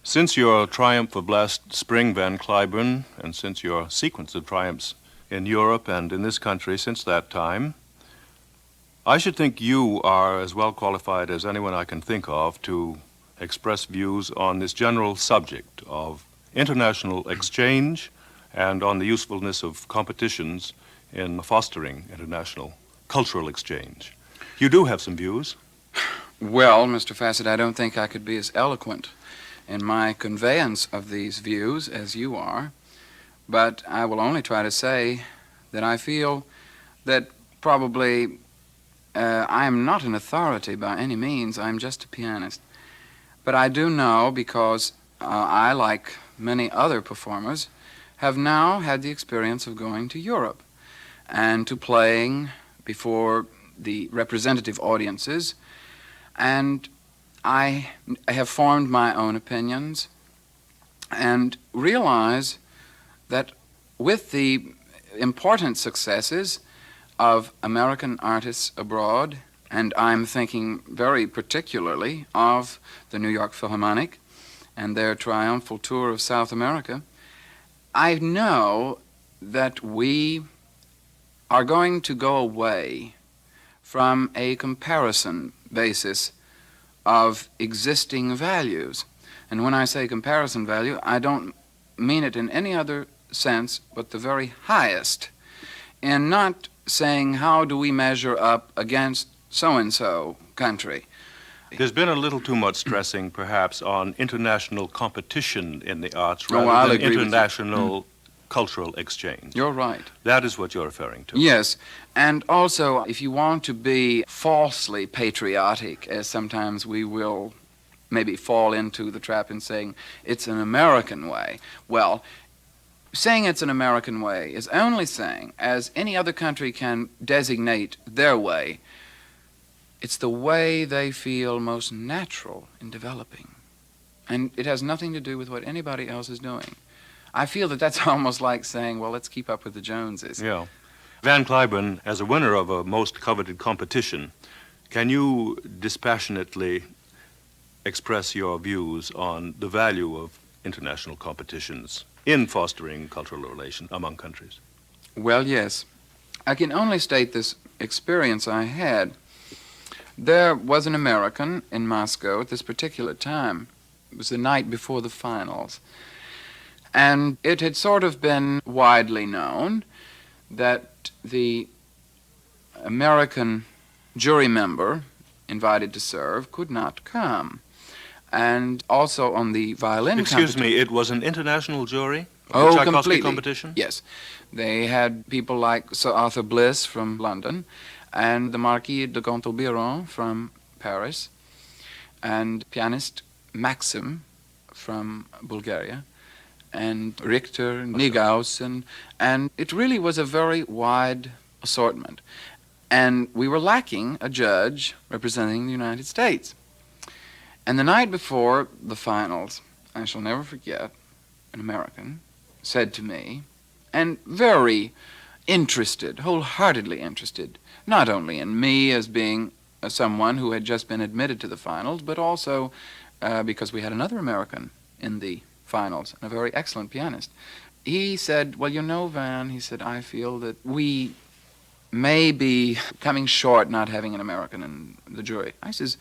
Since your triumph of last spring, Van Cliburn, and since your sequence of triumphs in Europe and in this country since that time, I should think you are as well qualified as anyone I can think of to express views on this general subject of international exchange and on the usefulness of competitions in fostering international cultural exchange. You do have some views. Well, Mr. Fassett, I don't think I could be as eloquent in my conveyance of these views as you are, but I will only try to say that I feel that probably I am not an authority by any means. I'm just a pianist. But I do know because I, like many other performers, have now had the experience of going to Europe and to playing before the representative audiences, and I have formed my own opinions and realize that with the important successes of American artists abroad, and I'm thinking very particularly of the New York Philharmonic and their triumphal tour of South America, I know that we are going to go away from a comparison basis of existing values. And when I say comparison value, I don't mean it in any other sense but the very highest, in not saying how do we measure up against so-and-so country. There's been a little too much stressing, perhaps, on international competition in the arts I'll rather than agree with you. international cultural exchange. You're right. That is what you're referring to. Yes, and also if you want to be falsely patriotic, as sometimes we will maybe fall into the trap in saying it's an American way, well, saying it's an American way is only saying, as any other country can designate their way, it's the way they feel most natural in developing. And it has nothing to do with what anybody else is doing. I feel that that's almost like saying, well, let's keep up with the Joneses. Yeah. Van Cliburn, as a winner of a most coveted competition, can you dispassionately express your views on the value of international competitions in fostering cultural relations among countries? Well, yes. I can only state this experience I had. There was an American in Moscow at this particular time. It was the night before the finals. And it had sort of been widely known that the American jury member invited to serve could not come. And also on the violin Excuse me, it was an international jury? Oh, the Tchaikovsky completely. competition? Yes. They had people like Sir Arthur Bliss from London and the Marquis de Gontalbiron from Paris and pianist Maxim from Bulgaria and Richter, Nigaus, and it really was a very wide assortment. And we were lacking a judge representing the United States. And the night before the finals, I shall never forget, an American said to me, and very interested, wholeheartedly interested, not only in me as being someone who had just been admitted to the finals, but also because we had another American in the finals, and a very excellent pianist. He said, well, you know, Van, he said, I feel that we may be coming short not having an American in the jury. I says,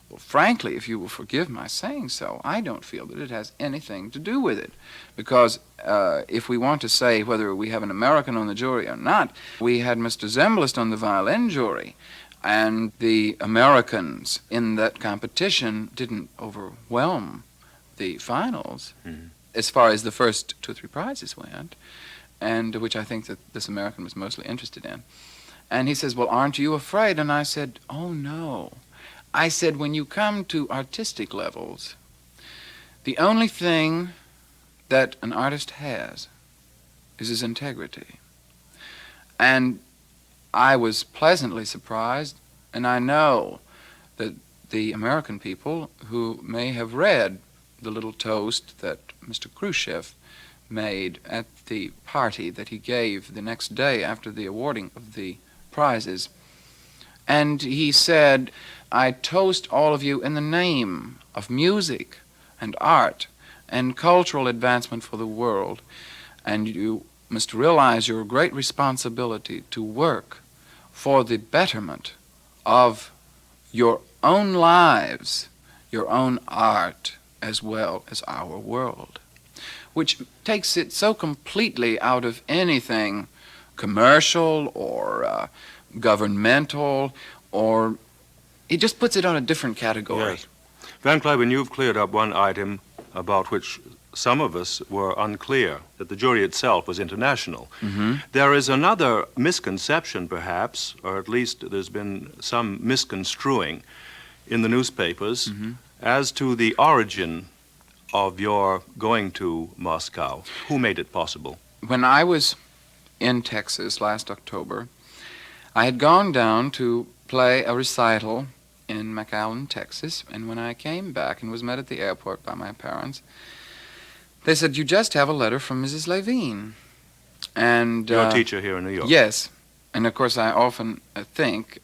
well, frankly, if you will forgive my saying so, I don't feel that it has anything to do with it. Because if we want to say whether we have an American on the jury or not, we had Mr. Zemblist on the violin jury, and the Americans in that competition didn't overwhelm the finals as far as the first 2 or 3 prizes went, and which I think that this American was mostly interested in. And he says, well, aren't you afraid? And I said, oh, no. I said, when you come to artistic levels, the only thing that an artist has is his integrity. And I was pleasantly surprised, and I know that the American people who may have read the little toast that Mr. Khrushchev made at the party that he gave the next day after the awarding of the prizes. And he said, I toast all of you in the name of music and art and cultural advancement for the world. And you must realize your great responsibility to work for the betterment of your own lives, your own art, as well as our world, which takes it so completely out of anything commercial or governmental, or it just puts it on a different category. Yes. Van Cliburn, you've cleared up one item about which some of us were unclear, that the jury itself was international. Mm-hmm. There is another misconception, perhaps, or at least there's been some misconstruing in the newspapers as to the origin of your going to Moscow. Who made it possible? When I was in Texas last October, I had gone down to play a recital in McAllen, Texas, and when I came back and was met at the airport by my parents, they said, "You just have a letter from Mrs. Levine." And Your teacher here in New York. yes, and of course I often think,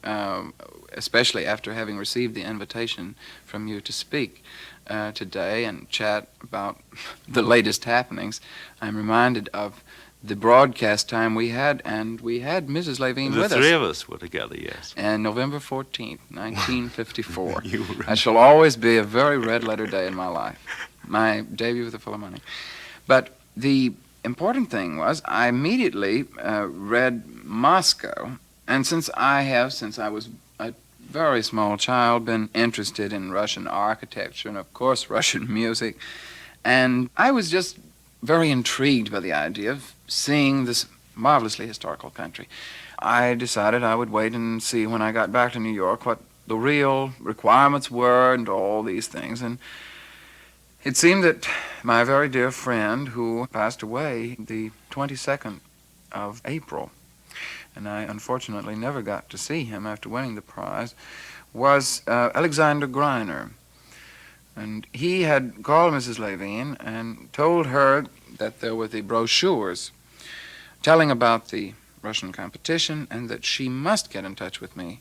especially after having received the invitation from you to speak today and chat about the latest happenings, I'm reminded of the broadcast time we had, and we had Mrs. Levine with us. The three of us were together, yes. And November 14th, 1954. You were- That shall always be a very red-letter day in my life. My debut with the Philharmonic. But the important thing was I immediately read Moscow, and since I was a very small child, been interested in Russian architecture and, of course, Russian music, and I was just very intrigued by the idea of seeing this marvelously historical country. I decided I would wait and see when I got back to New York what the real requirements were and all these things. And it seemed that my very dear friend, who passed away the 22nd of April, and I unfortunately never got to see him after winning the prize, was Alexander Greiner. And he had called Mrs. Levine and told her that there were the brochures telling about the Russian competition and that she must get in touch with me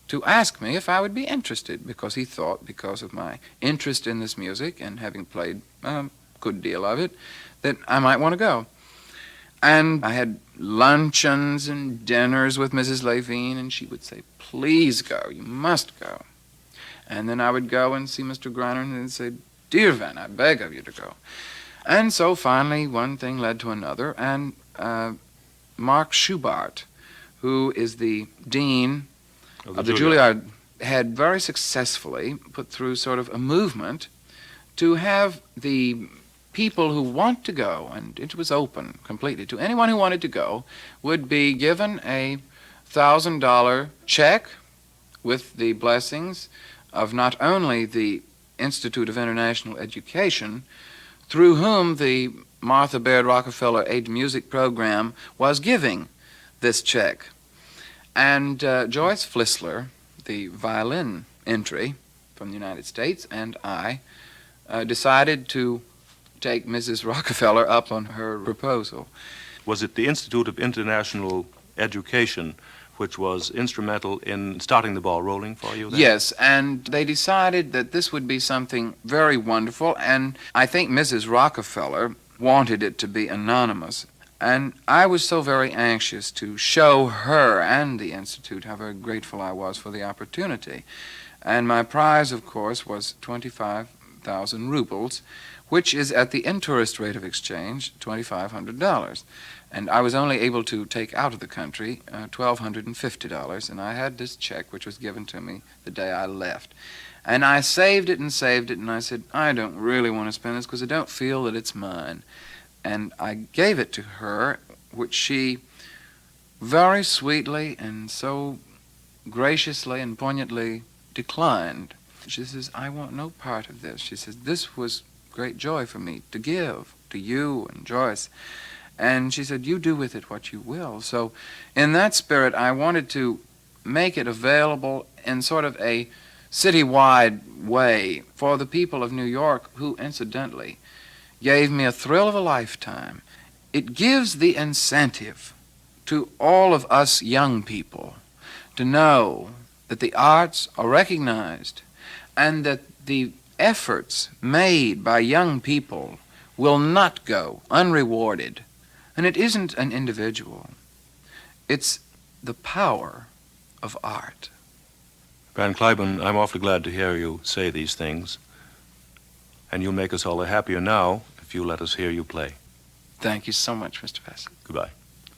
to ask me if I would be interested, because he thought, because of my interest in this music and having played a good deal of it, that I might want to go. And I had luncheons and dinners with Mrs. Levine, and she would say, "Please go, you must go." And then I would go and see Mr. Greiner and he'd say, "Dear Van, I beg of you to go." And so finally one thing led to another, and Mark Schubart, who is the dean of the Juilliard, had very successfully put through sort of a movement to have the people who want to go, and it was open completely to anyone who wanted to go, would be given a $1,000 check with the blessings of not only the Institute of International Education, through whom the Martha Baird Rockefeller Aid Music Program was giving this check. And Joyce Flissler, the violin entry from the United States, and I decided to take Mrs. Rockefeller up on her proposal. Was it the Institute of International Education which was instrumental in starting the ball rolling for you then? Yes, and they decided that this would be something very wonderful, and I think Mrs. Rockefeller wanted it to be anonymous. And I was so very anxious to show her and the Institute how very grateful I was for the opportunity. And my prize, of course, was 25,000 rubles, which is at the in-tourist rate of exchange, $2,500. And I was only able to take out of the country $1,250, and I had this check which was given to me the day I left. And I saved it, and I said, I don't really want to spend this because I don't feel that it's mine. And I gave it to her, which she very sweetly and so graciously and poignantly declined. She says, "I want no part of this." She says, "This was great joy for me to give to you and Joyce." And she said, "You do with it what you will." So in that spirit, I wanted to make it available in sort of a citywide way for the people of New York, who incidentally gave me a thrill of a lifetime. It gives the incentive to all of us young people to know that the arts are recognized and that the efforts made by young people will not go unrewarded. And it isn't an individual. It's the power of art. Van Cliburn, I'm awfully glad to hear you say these things. And you'll make us all the happier now if you let us hear you play. Thank you so much, Mr. Fassett. Goodbye.